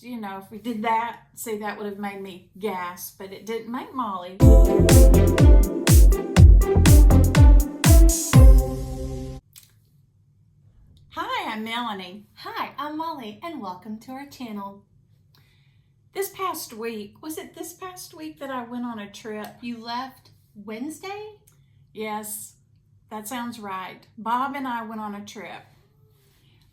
you know, if we did that, see, that would have made me gasp, but it didn't make Molly. Hi, I'm Melony. Hi, I'm Molly, and welcome to our channel. This past week, was it this past week that I went on a trip? You left Wednesday? Yes, that sounds right. Bob and I went on a trip.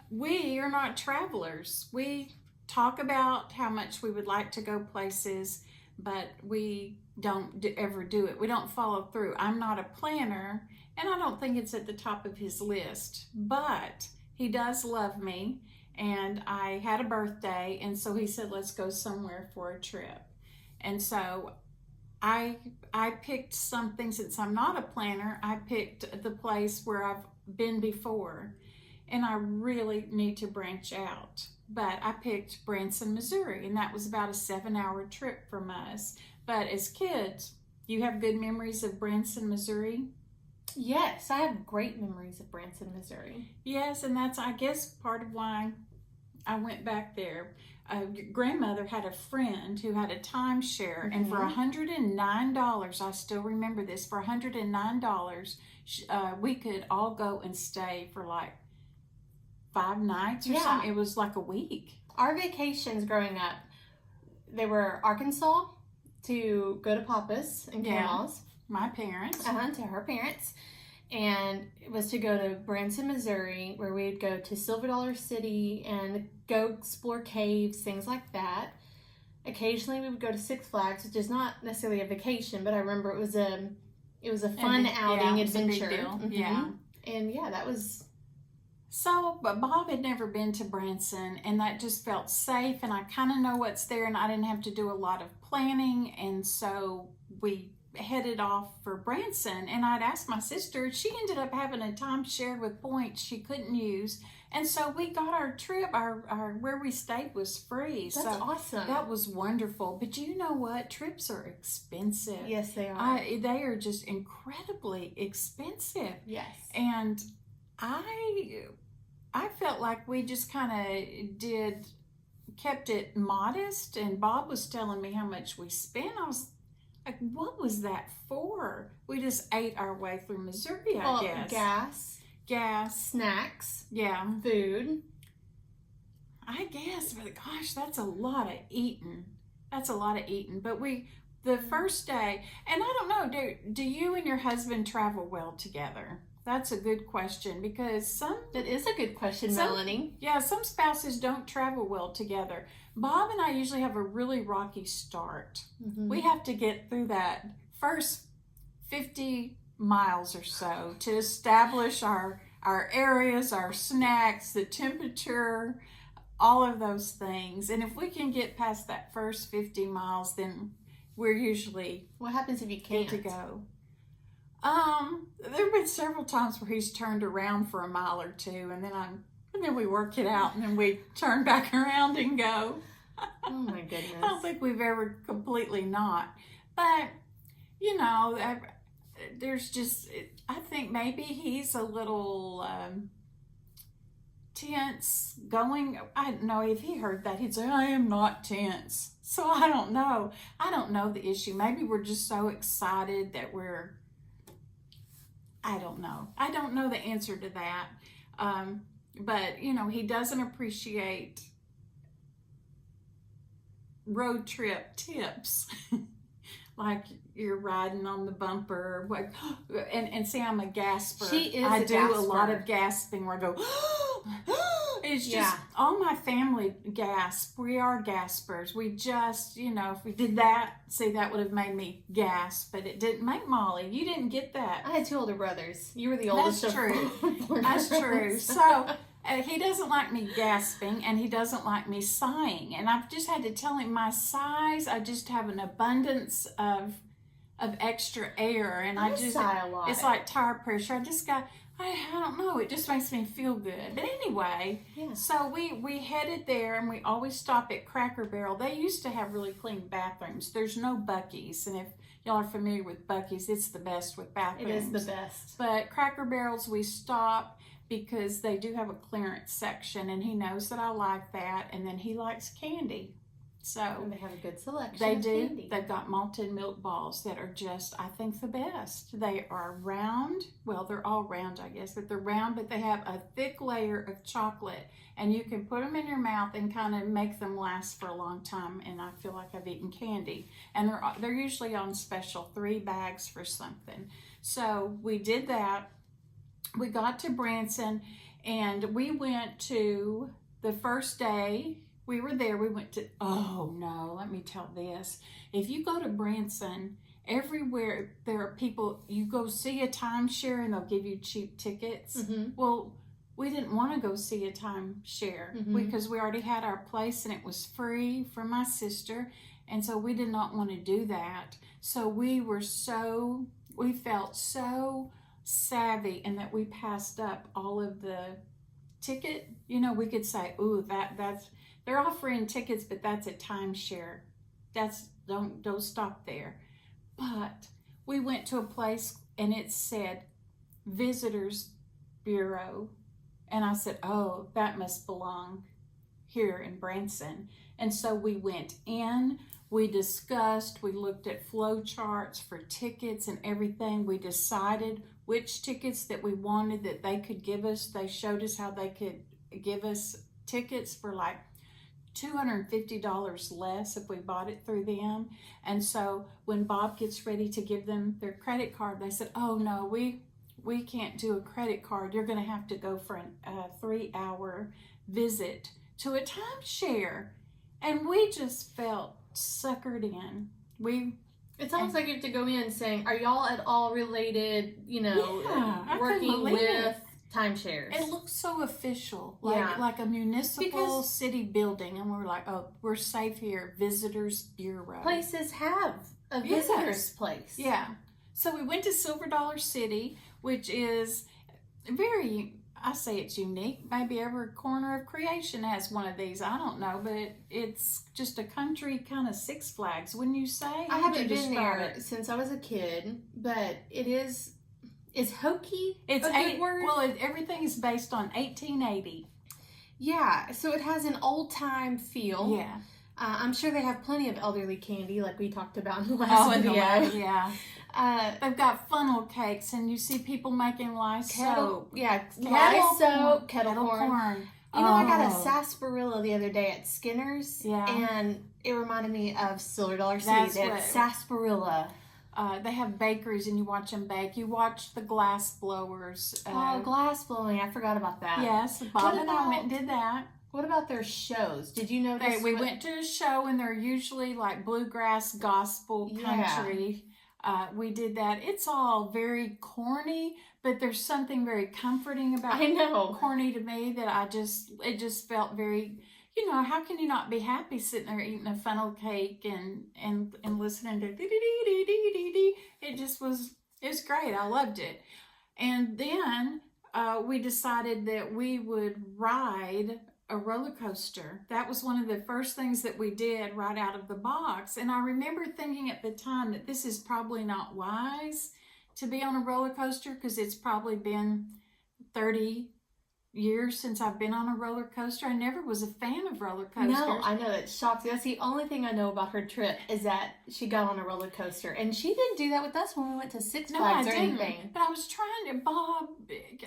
We are not travelers. We talk about how much we would like to go places, but we don't ever do it. We don't follow through. I'm not a planner, and I don't think it's at the top of his list, but he does love me, and I had a birthday, and so he said, let's go somewhere for a trip. And so I picked something, since I'm not a planner, I picked the place where I've been before, and I really need to branch out. But I picked Branson, Missouri, and that was about a 7-hour trip from us. But as kids, you have good memories of Branson, Missouri? Yes, I have great memories of Branson, Missouri. Yes, and that's, I guess, part of why I went back there. Grandmother had a friend who had a timeshare, and for $109, I still remember this, for $109, we could all go and stay for like 5 nights or something. It was like a week. Our vacations growing up, they were Arkansas to go to Papa's and Grandma's. My parents. To her parents. And it was to go to Branson, Missouri, where we'd go to Silver Dollar City and go explore caves, things like that. Occasionally we would go to Six Flags, which is not necessarily a vacation, but I remember it was a fun outing, adventure. It was a big deal. And that was... So, but Bob had never been to Branson, and that just felt safe, and I kind of know what's there, and I didn't have to do a lot of planning, and so we headed off for Branson. And I'd asked my sister, she ended up having a timeshare with points she couldn't use, and so we got our trip, our where we stayed was free. That's awesome. That was wonderful. But you know what? Trips are expensive. Yes, they are. They are just incredibly expensive. Yes. And I felt like we just kind of kept it modest, and Bob was telling me how much we spent. I was like, what was that for? We just ate our way through Missouri, I guess. Gas. Snacks. Yeah. Food. I guess, but gosh, that's a lot of eating. But the first day, and I don't know, do you and your husband travel well together? That's a good question, because That is a good question, Melony. Yeah, some spouses don't travel well together. Bob and I usually have a really rocky start. We have to get through that first 50 miles or so to establish our areas, our snacks, the temperature, all of those things. And if we can get past that first 50 miles, then we're usually... What happens if you can't? Good to go. There have been several times where he's turned around for a mile or two, and then we work it out, and then we turn back around and go. Oh my goodness. I don't think we've ever completely not. But, you know, there's just, I think maybe he's a little tense going. I don't know if he heard that, he'd say, I am not tense. So I don't know. I don't know the issue. Maybe we're just so excited that I don't know. I don't know the answer to that. But, you know, he doesn't appreciate road trip tips. Like you're riding on the bumper. And see, I'm a gasper. I do a lot of gasping where I go, it's just, all my family gasp. We are gaspers. We just, you know, if we did that, see, that would have made me gasp, but it didn't make Molly. You didn't get that. I had 2 older brothers. You were the oldest. That's true. That's true. So he doesn't like me gasping, and he doesn't like me sighing. And I've just had to tell him my sighs, I just have an abundance of extra air, and I just sigh a lot. It's like tire pressure. I don't know, it just makes me feel good. But anyway, so we headed there, and we always stop at Cracker Barrel. They used to have really clean bathrooms. There's no Buc-ee's, and if y'all are familiar with Buc-ee's, it's the best with bathrooms. It is the best. But Cracker Barrels, we stop because they do have a clearance section, and he knows that I like that, and then he likes candy. So And they have a good selection. they of do. Candy. They've got malted milk balls that are just, I think, the best. They are round. Well, they're all round, I guess, but they're round, but they have a thick layer of chocolate, and you can put them in your mouth and kind of make them last for a long time. And I feel like I've eaten candy. And they're usually on special, 3 bags for something. So we did that. We got to Branson, and we went to the first day. We were there, we went to, oh no, let me tell this. If you go to Branson, everywhere there are people, you go see a timeshare and they'll give you cheap tickets. Well, we didn't want to go see a timeshare because we already had our place and it was free for my sister. And so we did not want to do that. So we felt so savvy in that we passed up all of the ticket. You know, we could say, ooh, that's, they're offering tickets, but that's a timeshare. Don't stop there. But we went to a place and it said Visitors Bureau. And I said, oh, that must belong here in Branson. And so we went in, we discussed, we looked at flow charts for tickets and everything. We decided which tickets that we wanted that they could give us. They showed us how they could give us tickets for like $250 less if we bought it through them. And so when Bob gets ready to give them their credit card, they said, oh no, we can't do a credit card. You're going to have to go for a 3-hour visit to a timeshare. And we just felt suckered in. It's almost like you have to go in saying, are y'all at all related, Yeah, working with timeshares? It looks so official, like a municipal city building. And we're like, oh, we're safe here. Visitors Bureau. Places have a visitor's place. Yeah. So we went to Silver Dollar City, which is very, I say it's unique. Maybe every corner of creation has one of these. I don't know, but it's just a country kind of Six Flags, wouldn't you say? I haven't been there since I was a kid, but is hokey a good word? Well, everything is based on 1880. Yeah, so it has an old-time feel. Yeah. I'm sure they have plenty of elderly candy, like we talked about in the last video. Yeah. They've got funnel cakes, and you see people making lye soap. Yeah, kettle corn. I got a sarsaparilla the other day at Skinner's, and it reminded me of Silver Dollar City. That's sarsaparilla. They have bakeries, and you watch them bake. You watch the glass blowers. Glass blowing. I forgot about that. Yes, Bob and I went and did that. What about their shows? Did you notice? We went to a show, and they're usually like bluegrass, gospel, country. We did that. It's all very corny, but there's something very comforting about corny to me that it just felt very, how can you not be happy sitting there eating a funnel cake and listening to dee-dee-dee-dee-dee-dee-dee. It was great. I loved it. And then we decided that we would ride a roller coaster. That was one of the first things that we did right out of the box. And I remember thinking at the time that this is probably not wise to be on a roller coaster because it's probably been 30 years since I've been on a roller coaster. I never was a fan of roller coasters. No, I know, that shocks you. That's the only thing I know about her trip is that she got on a roller coaster. And she didn't do that with us when we went to Six Flags or anything. But I was trying to, Bob,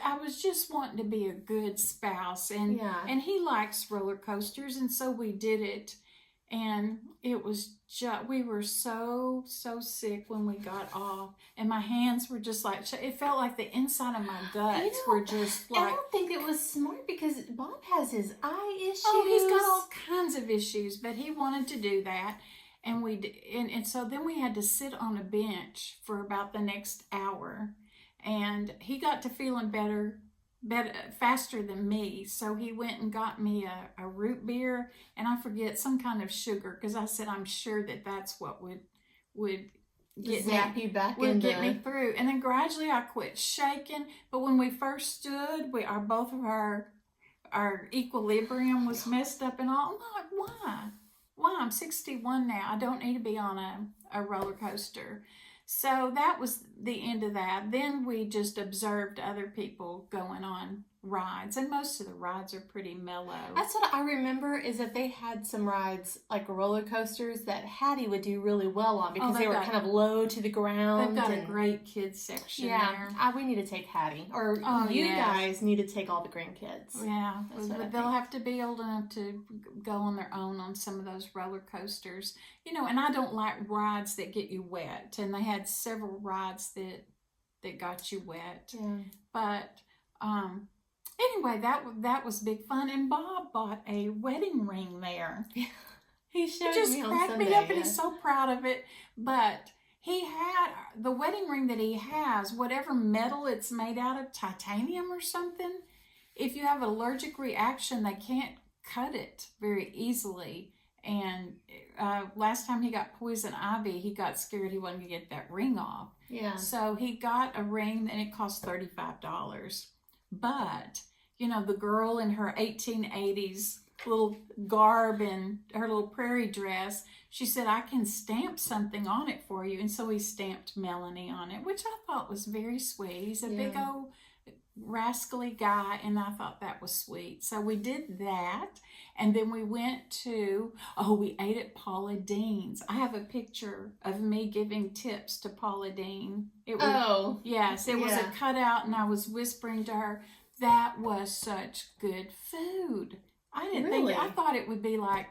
I was just wanting to be a good spouse. And he likes roller coasters, and so we did it. And it was just, we were so sick when we got off. And my hands were just like, it felt like the inside of my guts were just like. I don't think it was smart because Bob has his eye issues. Oh, he's got all kinds of issues, but he wanted to do that. And we did, and so then we had to sit on a bench for about the next hour. And he got to feeling better faster than me, so he went and got me a root beer, and I forget, some kind of sugar, because I said I'm sure that's what would get me through. And then gradually I quit shaking. But when we first stood, both of our equilibrium was messed up and all. I'm like, why? I'm 61 now. I don't need to be on a roller coaster. So that was the end of that. Then we just observed other people going on rides, and most of the rides are pretty mellow. That's what I remember, is that they had some rides, like roller coasters, that Hattie would do really well on because they were kind of low to the ground. They've got a great kids section there. We need to take Hattie. Or you guys need to take all the grandkids. Yeah, they'll have to be old enough to go on their own on some of those roller coasters. You know, and I don't like rides that get you wet. And they had several rides that got you wet. Yeah. But anyway, that was big fun. And Bob bought a wedding ring there. He showed It just me on cracked Sunday, me up, and he's so proud of it. But he had the wedding ring that he has, whatever metal it's made out of, titanium or something. If you have an allergic reaction, they can't cut it very easily. And last time he got poison ivy, he got scared he wasn't going to get that ring off. Yeah. So he got a ring, and it cost $35. But, you know, the girl in her 1880s little garb and her little prairie dress, she said, I can stamp something on it for you. And so he stamped Melony on it, which I thought was very sweet. He's a big old rascally guy, and I thought that was sweet. So we did that, and then we went to, we ate at Paula Deen's. I have a picture of me giving tips to Paula Deen. Yes, it was a cutout, and I was whispering to her, that was such good food. I didn't think, I thought it would be like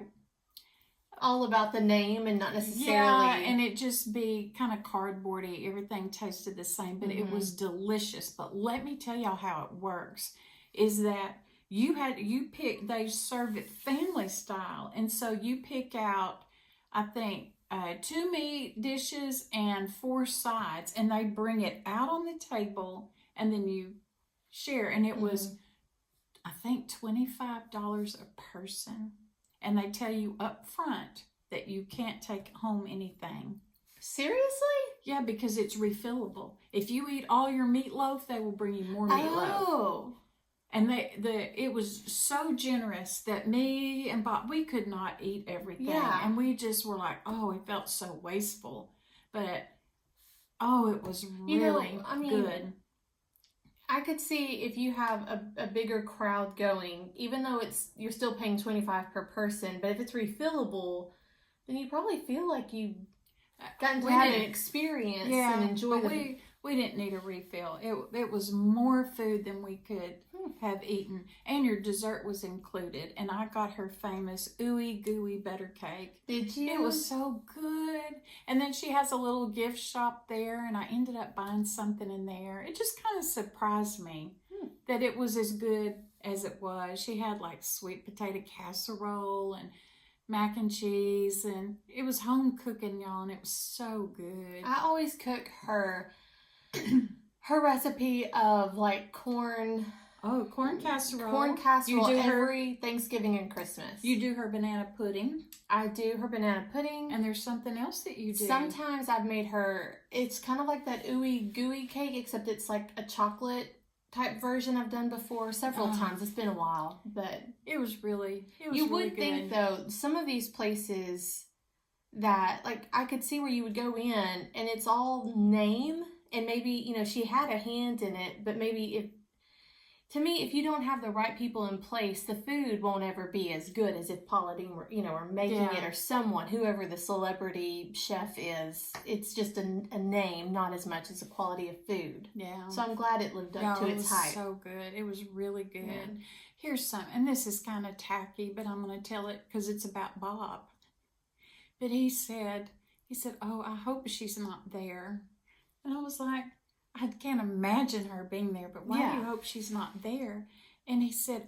all about the name and not necessarily. Yeah, and it just be kind of cardboardy. Everything tasted the same, but it was delicious. But let me tell y'all how it works, is that they serve it family style. And so you pick out, I think, 2 meat dishes and 4 sides, and they bring it out on the table, and then you share. And it was, I think, $25 a person. And they tell you up front that you can't take home anything. Seriously? Yeah, because it's refillable. If you eat all your meatloaf, they will bring you more meatloaf. Oh. And it was so generous that me and Bob, we could not eat everything. Yeah. And we just were like, it felt so wasteful. But, it was really good. I could see if you have a bigger crowd going, even though you're still paying $25 per person, but if it's refillable, then you probably feel like you've gotten to have an experience and enjoy it. We didn't need a refill. It was more food than we could have eaten. And your dessert was included. And I got her famous ooey gooey butter cake. Did you? It was so good. And then she has a little gift shop there, and I ended up buying something in there. It just kind of surprised me that it was as good as it was. She had like sweet potato casserole and mac and cheese, and it was home cooking, y'all, and it was so good. I always cook her recipe of like corn casserole. Corn casserole every Thanksgiving and Christmas. You do her banana pudding. I do her banana pudding. And there's something else that you do. Sometimes I've made her, it's kind of like that ooey gooey cake, except it's like a chocolate type version I've done before several times. It's been a while, but it was really good. You would think though, some of these places that, like, I could see where you would go in and it's all name, and maybe, she had a hand in it, but maybe if you don't have the right people in place, the food won't ever be as good as if Paula Deen were, were making it, or whoever the celebrity chef is. It's just a name, not as much as the quality of food. Yeah. So I'm glad it lived up to its hype. It was so good. It was really good. Yeah. Here's some, and this is kind of tacky, but I'm going to tell it because it's about Bob. But he said, I hope she's not there. And I was like, I can't imagine her being there, but why do you hope she's not there? And he said,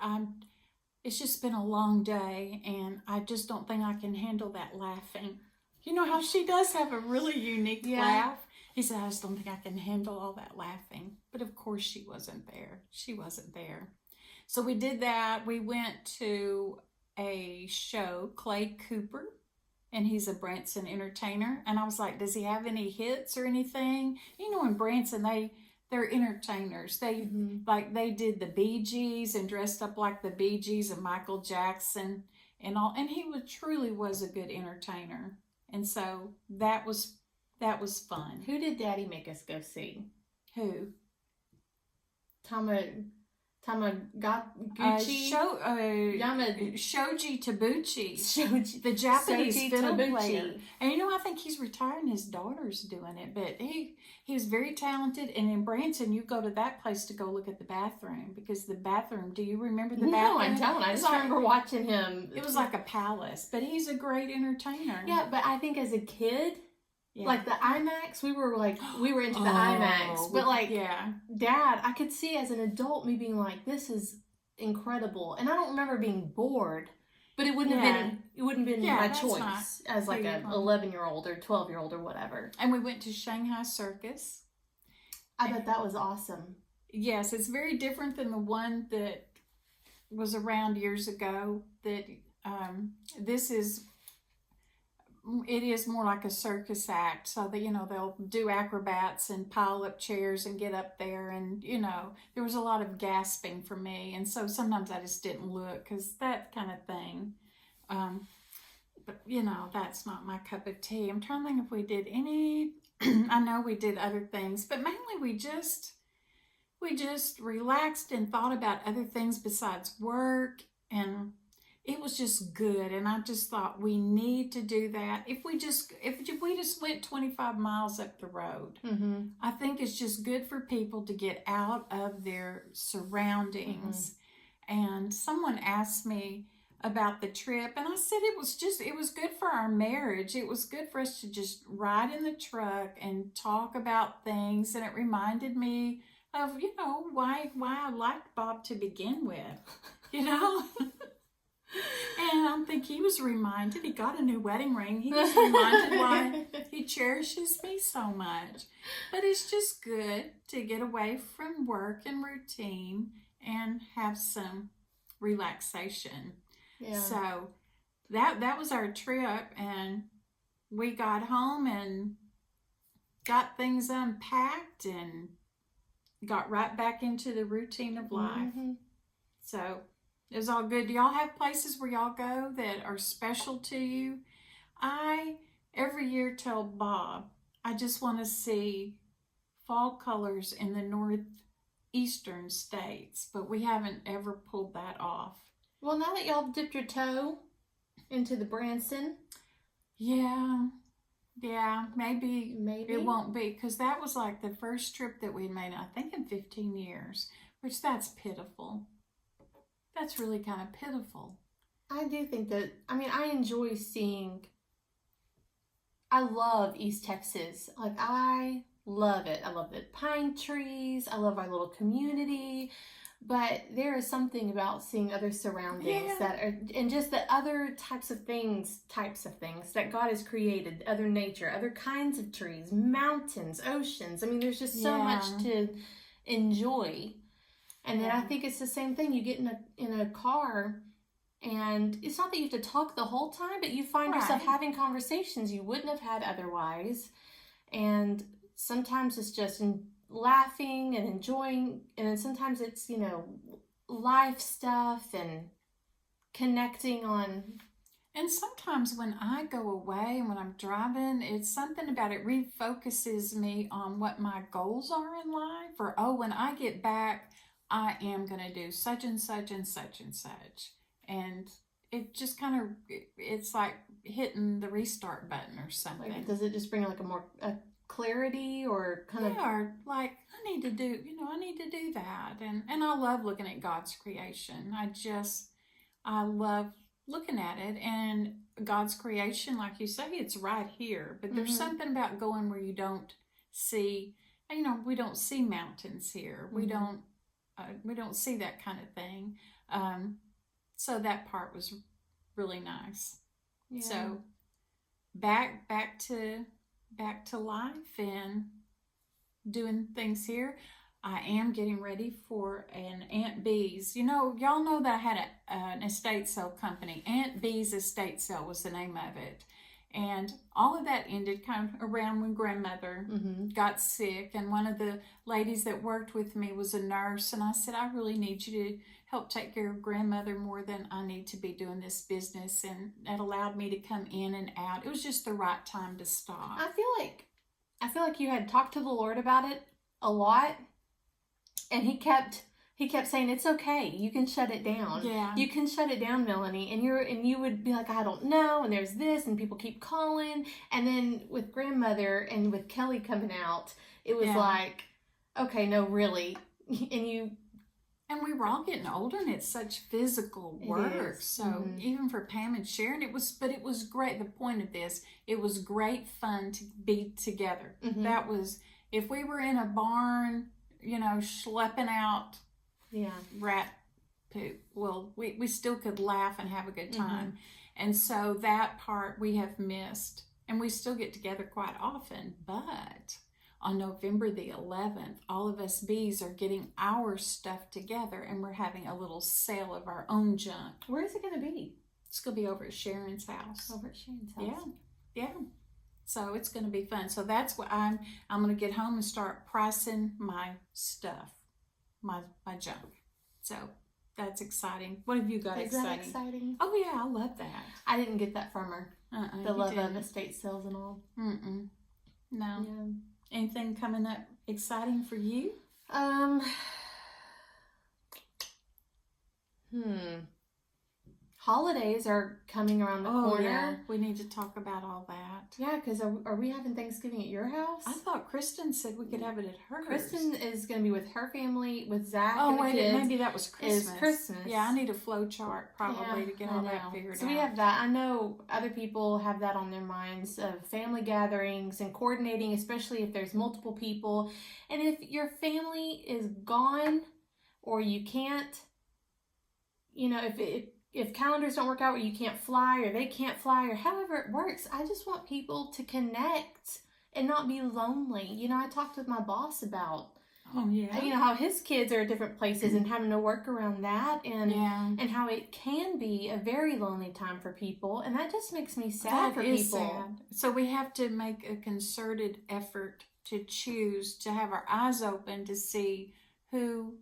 it's just been a long day, and I just don't think I can handle that laughing. You know how she does have a really unique laugh? He said, I just don't think I can handle all that laughing. But of course she wasn't there. So we did that. We went to a show, Clay Cooper, and he's a Branson entertainer. And I was like, does he have any hits or anything? In Branson, they're entertainers. They they did the Bee Gees and dressed up like the Bee Gees and Michael Jackson and all. And he truly was a good entertainer. And so that was fun. Who did Daddy make us go see? Who? Tamaguchi. Shoji Tabuchi. Shoji. The Japanese Shoji fiddle Tabuchi. player. And I think he's retiring. His daughter's doing it. But he was very talented. And in Branson, you go to that place to go look at the bathroom. Because the bathroom, do you remember the bathroom? No, I don't. I just remember watching him. It was like a palace. But he's a great entertainer. Yeah, but I think as a kid... Yeah. Like the IMAX, we were into the IMAX, but Dad, I could see as an adult me being like, this is incredible, and I don't remember being bored, but it wouldn't have been my choice as like a 11-year-old or 12-year-old or whatever. And we went to Shanghai Circus. I bet that was awesome. Yes, it's very different than the one that was around years ago. That it is more like a circus act, so that they'll do acrobats and pile up chairs and get up there, and there was a lot of gasping for me, and so sometimes I just didn't look because that kind of thing. But that's not my cup of tea. I'm trying to think if we did any. I know we did other things, but mainly we just relaxed and thought about other things besides work, and it was just good, and I just thought we need to do that. If we just went 25 miles up the road, I think it's just good for people to get out of their surroundings. And someone asked me about the trip, and I said it was good for our marriage. It was good for us to just ride in the truck and talk about things, and it reminded me of why I liked Bob to begin with. And I think he was reminded, he got a new wedding ring. He was reminded why he cherishes me so much. But it's just good to get away from work and routine and have some relaxation. Yeah. So that was our trip, and we got home and got things unpacked and got right back into the routine of life. So it was all good. Do y'all have places where y'all go that are special to you? I, every year, tell Bob, I just want to see fall colors in the northeastern states, but we haven't ever pulled that off. Well, now that y'all dipped your toe into the Branson. Yeah, maybe it won't be, because that was like the first trip that we made, I think, in 15 years, which that's pitiful. That's really kind of pitiful. I do think that, I enjoy I love East Texas. Like, I love it. I love the pine trees. I love our little community. But there is something about seeing other surroundings and just the other types of things that God has created, other nature, other kinds of trees, mountains, oceans. There's just so much to enjoy. And then I think it's the same thing. You get in a car, and it's not that you have to talk the whole time, but you find yourself having conversations you wouldn't have had otherwise. And sometimes it's just laughing and enjoying, and then sometimes it's, life stuff and connecting on. And sometimes when I go away and when I'm driving, it's something about it refocuses me on what my goals are in life, or, when I get back, I am going to do such and such and such and such. And it just kind of, it's like hitting the restart button or something. Like, does it just bring like a clarity or kind of? Or like, I need to do that. And I love looking at God's creation. I love looking at it, and God's creation, like you say, it's right here. But there's something about going where you don't see, we don't see mountains here. We don't see that kind of thing. So that part was really nice. Yeah. So back to life and doing things here. I am getting ready for an Aunt Bee's. Y'all know that I had an estate sale company. Aunt Bee's Estate Sale was the name of it. And all of that ended kind of around when grandmother got sick. And one of the ladies that worked with me was a nurse. And I said, I really need you to help take care of grandmother more than I need to be doing this business. And that allowed me to come in and out. It was just the right time to stop. I feel like you had talked to the Lord about it a lot. And he kept He kept saying, "It's okay. You can shut it down. Yeah. You can shut it down, Melony." And you would be like, "I don't know." And there's this, and people keep calling. And then with grandmother and with Kelly coming out, it was like, okay, no, really. And we were all getting older, and it's such physical work. So even for Pam and Sharon, it was great. The point of this, it was great fun to be together. That was, if we were in a barn, schlepping out rat poop, well, we still could laugh and have a good time. And so that part we have missed, and we still get together quite often. But on November the 11th, all of us bees are getting our stuff together, and we're having a little sale of our own junk. Where is it going to be? It's going to be over at Sharon's house. Over at Sharon's house. Yeah. So it's going to be fun. So that's what I'm going to get home and start pricing my stuff, my junk. So that's exciting. What have you got exciting? Is that exciting? Oh yeah, I love that. I didn't get that from her. The love of estate sales and all. No. Yeah. Anything coming up exciting for you? Holidays are coming around the corner. Yeah. We need to talk about all that. Yeah, because are we having Thanksgiving at your house? I thought Kristen said we could have it at hers. Kristen is going to be with her family, with Zach and the wait, kids. Maybe that was Christmas. It's Christmas. Yeah, I need a flow chart probably to get all that figured out. So we have that. I know other people have that on their minds of family gatherings and coordinating, especially if there's multiple people. And if your family is gone or you can't, if calendars don't work out or you can't fly or they can't fly or however it works, I just want people to connect and not be lonely. I talked with my boss about how his kids are at different places and having to work around that and how it can be a very lonely time for people, and that just makes me sad for people. Sad. So we have to make a concerted effort to choose to have our eyes open to see who.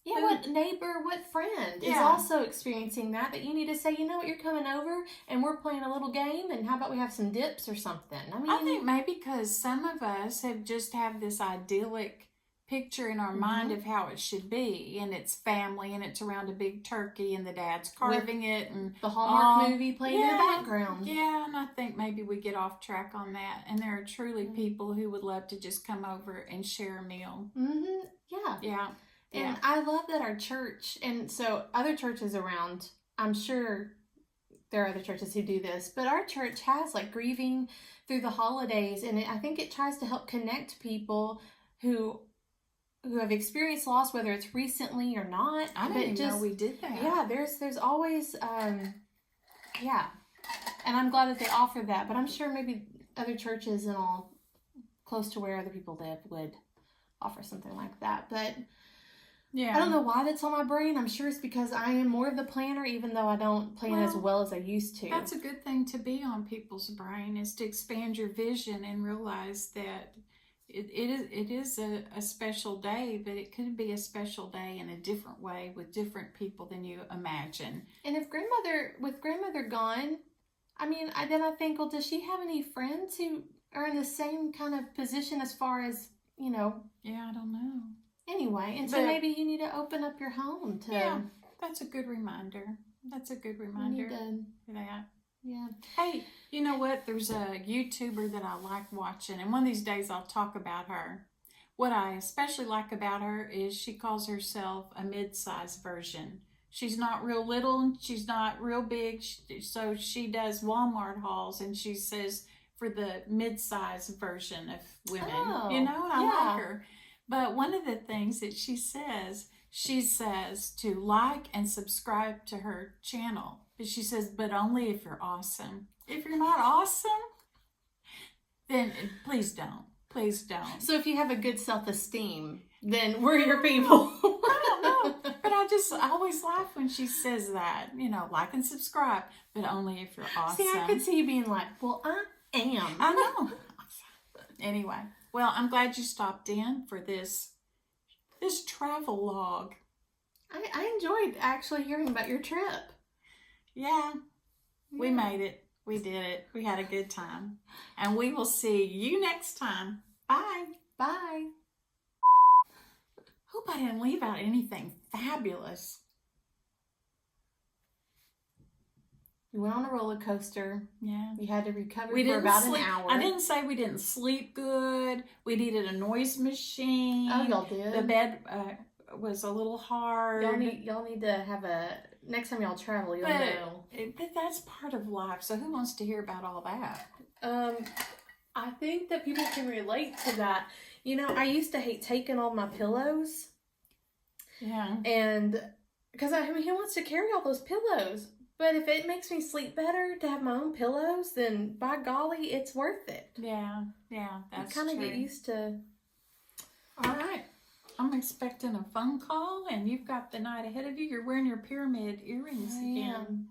Yeah, what neighbor, what friend is also experiencing that you need to say, you know what, you're coming over and we're playing a little game, and how about we have some dips or something? I think maybe because some of us have this idyllic picture in our mind of how it should be, and it's family, and it's around a big turkey, and the dad's carving it, and the Hallmark movie playing in the background. Yeah, and I think maybe we get off track on that, and there are truly people who would love to just come over and share a meal. Yeah. And I love that our church, and so other churches around, I'm sure there are other churches who do this, but our church has grieving through the holidays, and I think it tries to help connect people who have experienced loss, whether it's recently or not. I didn't even know we did that. Yeah, there's always, and I'm glad that they offer that, but I'm sure maybe other churches and all close to where other people live would offer something like that, but... Yeah. I don't know why that's on my brain. I'm sure it's because I am more of the planner, even though I don't plan as well as I used to. That's a good thing to be on people's brain, is to expand your vision and realize that it is a special day, but it could be a special day in a different way with different people than you imagine. And with grandmother gone, then I think, well, does she have any friends who are in the same kind of position as far as, Yeah, I don't know. Anyway, and so maybe you need to open up your home to... Yeah, that's a good reminder. That's a good reminder for that. Yeah. Hey, you know what? There's a YouTuber that I like watching, and one of these days I'll talk about her. What I especially like about her is she calls herself a mid-size version. She's not real little, and she's not real big, so she does Walmart hauls, and she says for the mid-size version of women. Oh, I like her. But one of the things that she says to like and subscribe to her channel. But she says, but only if you're awesome. If you're not awesome, then please don't. Please don't. So if you have a good self-esteem, then we're your people. I don't know. But I always laugh when she says that. Like and subscribe, but only if you're awesome. See, I could see you being like, well, I am. I know. Anyway. Well, I'm glad you stopped in for this travel log. I enjoyed actually hearing about your trip. Yeah, we made it. We did it. We had a good time. And we will see you next time. Bye. Bye. Hope I didn't leave out anything fabulous. You went on a roller coaster. Yeah. You had to recover We for didn't about sleep. an hour. I didn't say we didn't sleep good. We needed a noise machine. Oh, y'all did? The bed was a little hard. Y'all need to have next time y'all travel, you'll know. But that's part of life. So who wants to hear about all that? I think that people can relate to that. You know, I used to hate taking all my pillows. Yeah. And because who wants to carry all those pillows? But if it makes me sleep better to have my own pillows, then by golly, it's worth it. Yeah, that's true. You kind of get used to. All right. I'm expecting a phone call, and you've got the night ahead of you. You're wearing your pyramid earrings again.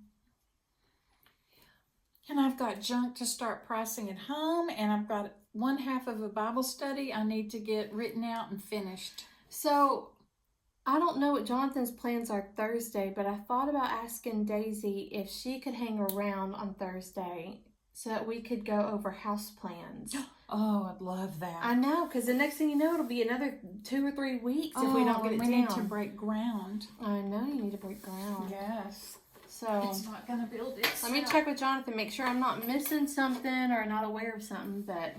And I've got junk to start pricing at home, and I've got one half of a Bible study I need to get written out and finished. So, I don't know what Jonathan's plans are Thursday, but I thought about asking Daisy if she could hang around on Thursday so that we could go over house plans. Oh, I'd love that. I know, because the next thing you know, it'll be another 2 or 3 weeks if we don't get it down. We need to break ground. I know you need to break ground. Yes. So it's not going to build itself. Let me check with Jonathan, make sure I'm not missing something or not aware of something, but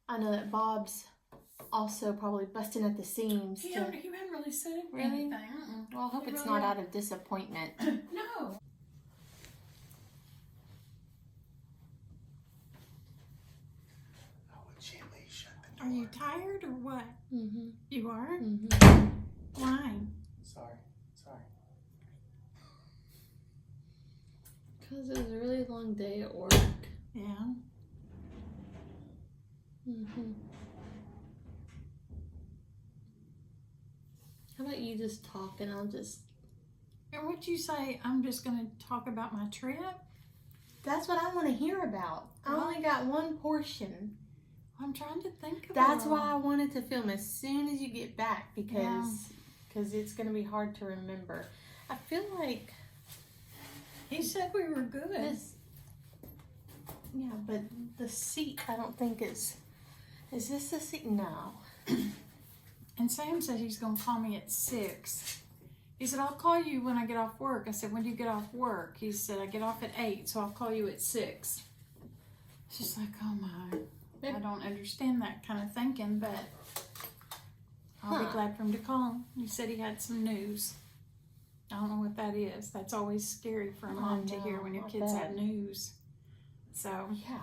I know that Bob's also probably busting at the seams. He hadn't really said anything. Mm-mm. Well, I hope it's not out of disappointment. No. Are you tired or what? Mm-hmm. You are? Mm-hmm. Why? Sorry. Because it was a really long day at work. Yeah. Mm-hmm. How about you just talk and I'll just... And what'd you say? I'm just going to talk about my trip? That's what I want to hear about. I only got one portion. I'm trying to think of That's why I wanted to film as soon as you get back because it's going to be hard to remember. I feel like... He said we were good. Yeah, but the seat I don't think is this the seat? No. And Sam said he's going to call me at 6. He said, I'll call you when I get off work. I said, when do you get off work? He said, I get off at 8, so I'll call you at 6. It's just like, oh my... I don't understand that kind of thinking, but I'll be glad for him to call. He said he had some news. I don't know what that is. That's always scary for a mom to hear when your kids have news. So, yeah.